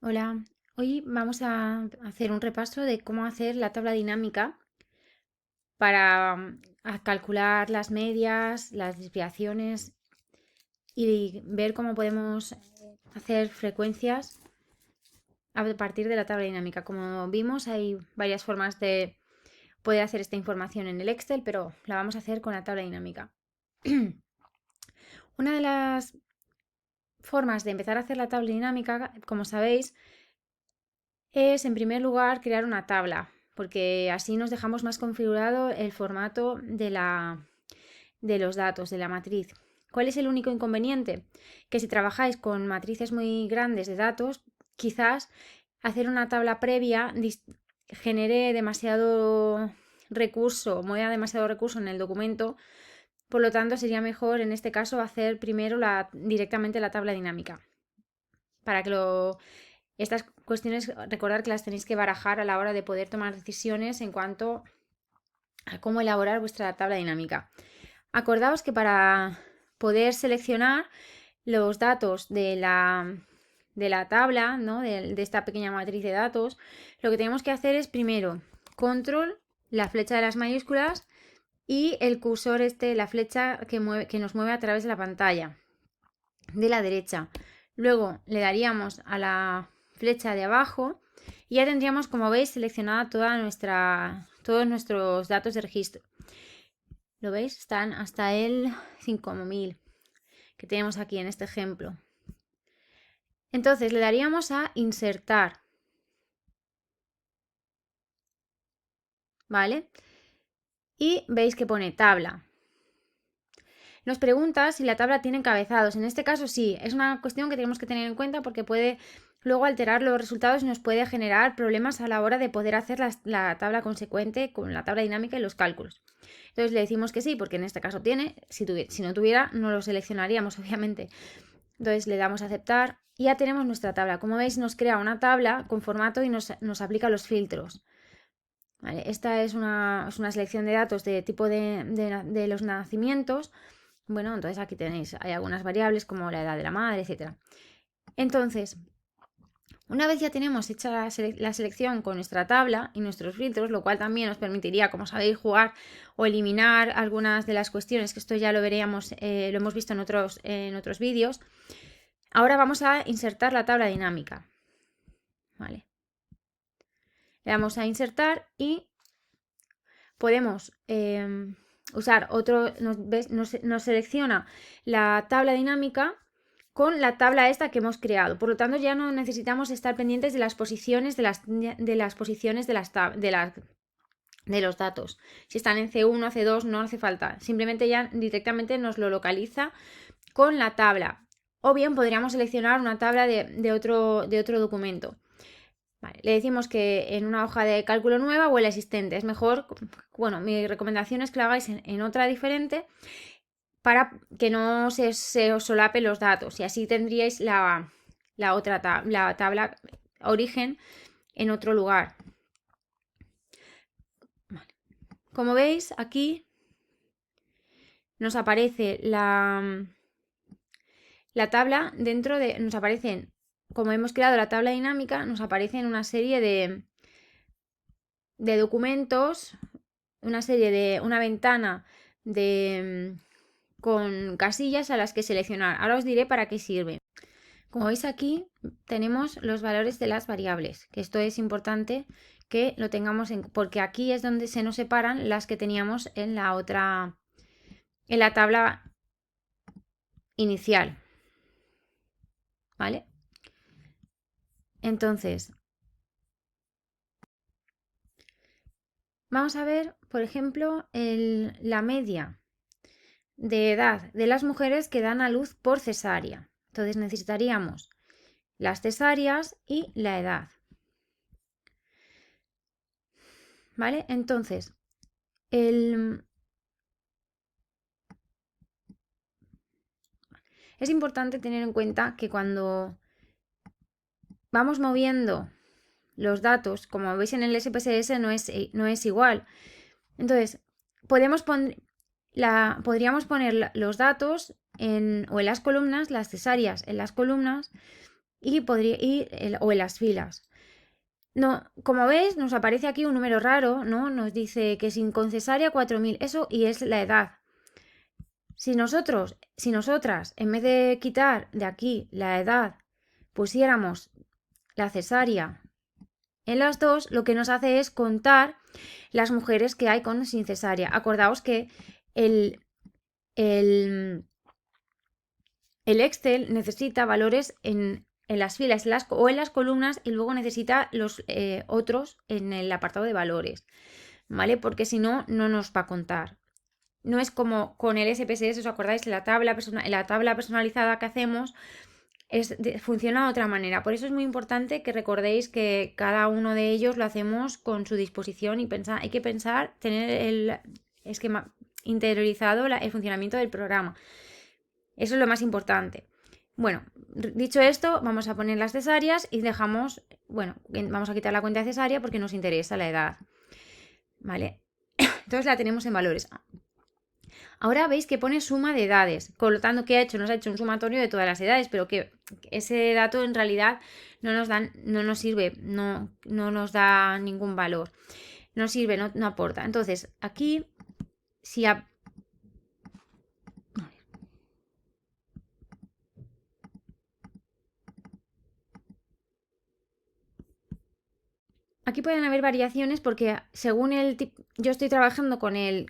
Hola, hoy vamos a hacer un repaso de cómo hacer la tabla dinámica para calcular las medias, las desviaciones y ver cómo podemos hacer frecuencias a partir de la tabla dinámica. Como vimos, hay varias formas de poder hacer esta información en el Excel, pero la vamos a hacer con la tabla dinámica. Una de las formas de empezar a hacer la tabla dinámica, como sabéis, es en primer lugar crear una tabla, porque así nos dejamos más configurado el formato de los datos, de la matriz. ¿Cuál es el único inconveniente? Que si trabajáis con matrices muy grandes de datos, quizás hacer una tabla previa genere demasiado recurso, mueva demasiado recurso en el documento. Por lo tanto, sería mejor en este caso hacer primero directamente la tabla dinámica. Para que estas cuestiones, recordar que las tenéis que barajar a la hora de poder tomar decisiones en cuanto a cómo elaborar vuestra tabla dinámica. Acordaos que para poder seleccionar los datos de la tabla, ¿no? de esta pequeña matriz de datos, lo que tenemos que hacer es primero control, la flecha de las mayúsculas y el cursor la flecha que nos mueve a través de la pantalla de la derecha. Luego le daríamos a la flecha de abajo y ya tendríamos, como veis, seleccionada todos nuestros datos de registro. ¿Lo veis? Están hasta el 5000 que tenemos aquí en este ejemplo. Entonces le daríamos a insertar, ¿vale? Y veis que pone tabla. Nos pregunta si la tabla tiene encabezados. En este caso sí, es una cuestión que tenemos que tener en cuenta porque puede luego alterar los resultados y nos puede generar problemas a la hora de poder hacer la tabla consecuente con la tabla dinámica y los cálculos. Entonces le decimos que sí, porque en este caso tiene. Si no tuviera, no lo seleccionaríamos, obviamente. Entonces le damos a aceptar y ya tenemos nuestra tabla. Como veis, nos crea una tabla con formato y nos aplica los filtros. ¿Vale? Esta es una selección de datos de tipo de los nacimientos. Bueno, entonces aquí tenéis, hay algunas variables como la edad de la madre, etc. Entonces, una vez ya tenemos hecha la selección con nuestra tabla y nuestros filtros, lo cual también nos permitiría, como sabéis, jugar o eliminar algunas de las cuestiones, que esto ya lo veríamos, lo hemos visto en otros vídeos. Ahora vamos a insertar la tabla dinámica. ¿Vale? Le damos a insertar y podemos usar otro, nos selecciona la tabla dinámica con la tabla esta que hemos creado. Por lo tanto, ya no necesitamos estar pendientes de las posiciones de los datos. Si están en C1, C2, no hace falta. Simplemente ya directamente nos lo localiza con la tabla. O bien podríamos seleccionar una tabla de otro documento. Vale, le decimos que en una hoja de cálculo nueva o en la existente. Es mejor, bueno, mi recomendación es que lo hagáis en otra diferente para que no se os solapen los datos y así tendríais la tabla origen en otro lugar. Vale. Como veis, aquí nos aparece la tabla nos aparecen, como hemos creado la tabla dinámica, nos aparecen una serie de documentos, una ventana con casillas a las que seleccionar. Ahora os diré para qué sirve. Como veis aquí tenemos los valores de las variables, que esto es importante que lo tengamos porque aquí es donde se nos separan las que teníamos en la tabla inicial. ¿Vale? Entonces, vamos a ver, por ejemplo, la media de edad de las mujeres que dan a luz por cesárea. Entonces necesitaríamos las cesáreas y la edad. ¿Vale? Entonces, es importante tener en cuenta que cuando vamos moviendo los datos, como veis en el SPSS no es igual. Entonces, podríamos poner los datos o en las columnas, las cesáreas en las columnas o en las filas. No, como veis, nos aparece aquí un número raro, ¿no? Nos dice que sin con cesárea 4000, eso y es la edad. Si nosotras, en vez de quitar de aquí la edad, pusiéramos la cesárea en las dos, lo que nos hace es contar las mujeres que hay con sin cesárea. Acordaos que el, el, el Excel necesita valores en las filas o en las columnas y luego necesita los otros en el apartado de valores, ¿vale? Porque si no, no nos va a contar. No es como con el SPSS, ¿os acordáis? La tabla personalizada que hacemos funciona de otra manera. Por eso es muy importante que recordéis que cada uno de ellos lo hacemos con su disposición y hay que pensar, tener el esquema interiorizado, el funcionamiento del programa. Eso es lo más importante. Bueno, dicho esto, vamos a poner las cesáreas y dejamos, bueno, vamos a quitar la cuenta de cesárea porque nos interesa la edad. ¿Vale? Entonces la tenemos en valores. Ahora veis que pone suma de edades. Por lo tanto, ¿qué ha hecho? Nos ha hecho un sumatorio de todas las edades, pero que ese dato en realidad no nos sirve, no nos da ningún valor. No sirve, no aporta. Entonces, aquí, si aquí pueden haber variaciones porque según yo estoy trabajando con el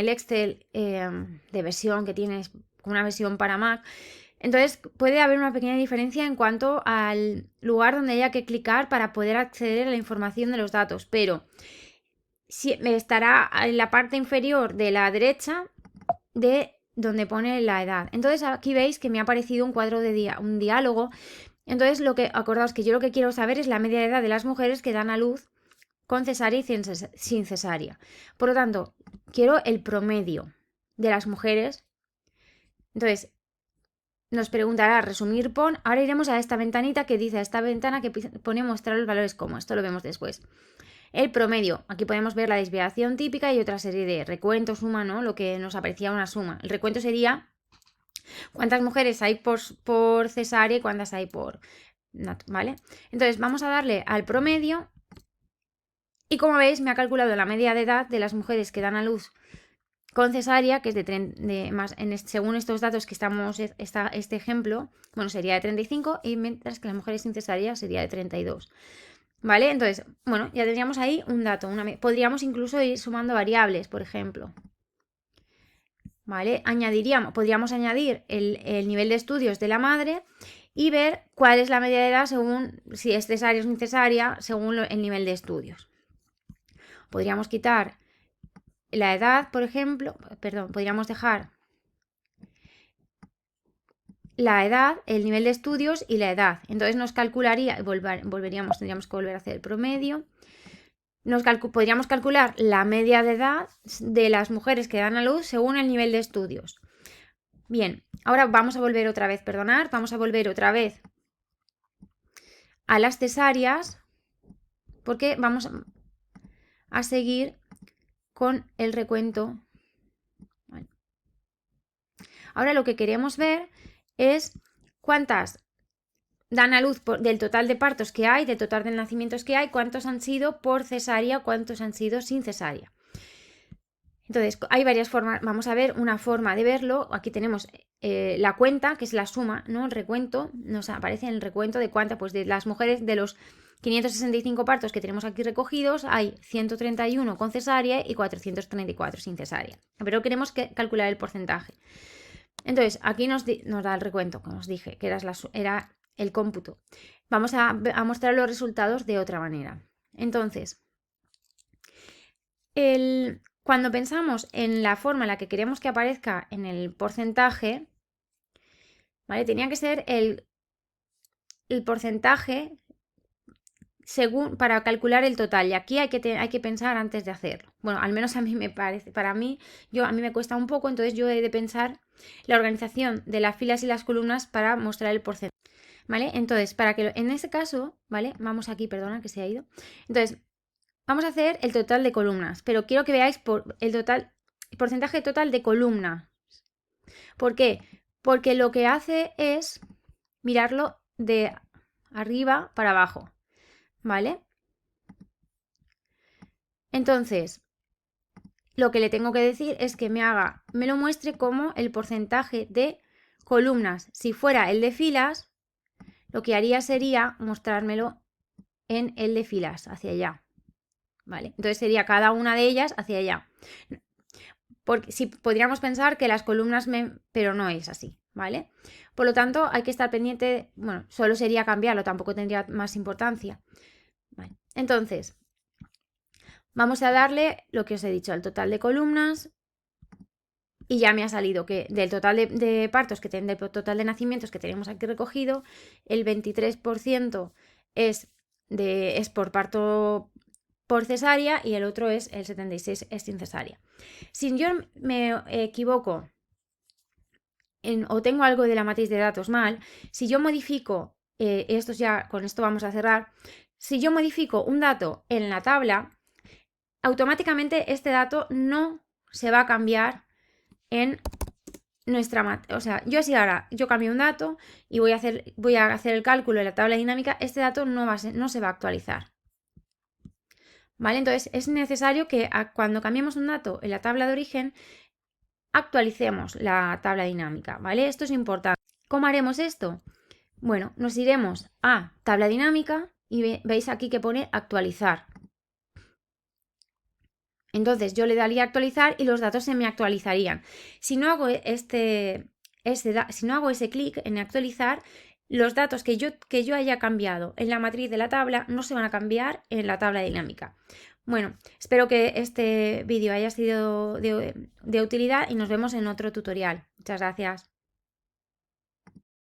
Excel de versión que tienes, una versión para Mac. Entonces puede haber una pequeña diferencia en cuanto al lugar donde haya que clicar para poder acceder a la información de los datos, pero estará en la parte inferior de la derecha de donde pone la edad. Entonces aquí veis que me ha aparecido un cuadro de un diálogo. Entonces acordaos que yo lo que quiero saber es la media de edad de las mujeres que dan a luz con cesárea y sin cesárea. Por lo tanto, quiero el promedio de las mujeres. Entonces, nos preguntará resumir pon. Ahora iremos a esta ventanita que dice, a esta ventana que pone mostrar los valores como. Esto lo vemos después. El promedio. Aquí podemos ver la desviación típica y otra serie de recuentos, suma, ¿no? Lo que nos aparecía una suma. El recuento sería cuántas mujeres hay por cesárea y cuántas hay por... ¿Vale? Entonces vamos a darle al promedio y como veis me ha calculado la media de edad de las mujeres que dan a luz con cesárea, que es según estos datos que estamos, este ejemplo, bueno, sería de 35 y mientras que las mujeres sin cesárea sería de 32. ¿Vale? Entonces, bueno, ya tendríamos ahí un dato. Podríamos incluso ir sumando variables, por ejemplo. ¿Vale? Podríamos añadir el nivel de estudios de la madre y ver cuál es la media de edad según si es cesárea o sin cesárea, según el nivel de estudios. Podríamos quitar la edad, por ejemplo, podríamos dejar la edad, el nivel de estudios y la edad. Entonces nos calcularía, tendríamos que volver a hacer el promedio. Podríamos calcular la media de edad de las mujeres que dan a luz según el nivel de estudios. Bien, ahora vamos a volver otra vez a las cesáreas porque vamos a seguir con el recuento. Vale. Ahora lo que queremos ver es cuántas dan a luz del total de partos que hay, del total de nacimientos que hay, cuántos han sido por cesárea, cuántos han sido sin cesárea. Entonces, hay varias formas. Vamos a ver una forma de verlo. Aquí tenemos la cuenta, que es la suma, ¿no? El recuento. Nos aparece en el recuento de cuántas, pues de las mujeres de los 565 partos que tenemos aquí recogidos, hay 131 con cesárea y 434 sin cesárea. Pero queremos calcular el porcentaje. Entonces, aquí nos da el recuento, como os dije, que era el cómputo. Vamos a mostrar los resultados de otra manera. Entonces, cuando pensamos en la forma en la que queremos que aparezca en el porcentaje, ¿vale? Tenía que ser el porcentaje para calcular el total. Y aquí hay que pensar antes de hacerlo. Bueno, al menos a mí me parece. A mí me cuesta un poco, entonces yo he de pensar la organización de las filas y las columnas para mostrar el porcentaje. ¿Vale? Entonces, en este caso, ¿vale? Vamos aquí, perdona que se ha ido. Entonces, vamos a hacer el total de columnas, pero quiero que veáis el porcentaje total de columnas. ¿Por qué? Porque lo que hace es mirarlo arriba para abajo, ¿vale? Entonces, lo que le tengo que decir es que me lo muestre como el porcentaje de columnas. Si fuera el de filas, lo que haría sería mostrármelo en el de filas, hacia allá, ¿vale? Entonces sería cada una de ellas hacia allá. Porque si podríamos pensar que las columnas pero no es así, ¿vale? Por lo tanto, hay que estar pendiente, bueno, solo sería cambiarlo, tampoco tendría más importancia. Vale. Entonces, vamos a darle lo que os he dicho, el total de columnas. Y ya me ha salido que del total de partos, del total de nacimientos que tenemos aquí recogido, el 23% es por parto por cesárea y el otro es el 76% es sin cesárea. Si yo me equivoco o tengo algo de la matriz de datos mal, si yo modifico, con esto vamos a cerrar, si yo modifico un dato en la tabla, automáticamente este dato no se va a cambiar en nuestra matriz. O sea, yo cambio un dato y voy a hacer el cálculo de la tabla dinámica, este dato no se va a actualizar. ¿Vale? Entonces es necesario que cuando cambiemos un dato en la tabla de origen, actualicemos la tabla dinámica, ¿vale? Esto es importante. ¿Cómo haremos esto? Bueno, nos iremos a tabla dinámica y veis aquí que pone actualizar. Entonces yo le daría a actualizar y los datos se me actualizarían. Si no hago si no hago ese clic en actualizar, los datos que yo haya cambiado en la matriz de la tabla no se van a cambiar en la tabla dinámica. Bueno, espero que este vídeo haya sido de utilidad y nos vemos en otro tutorial. Muchas gracias.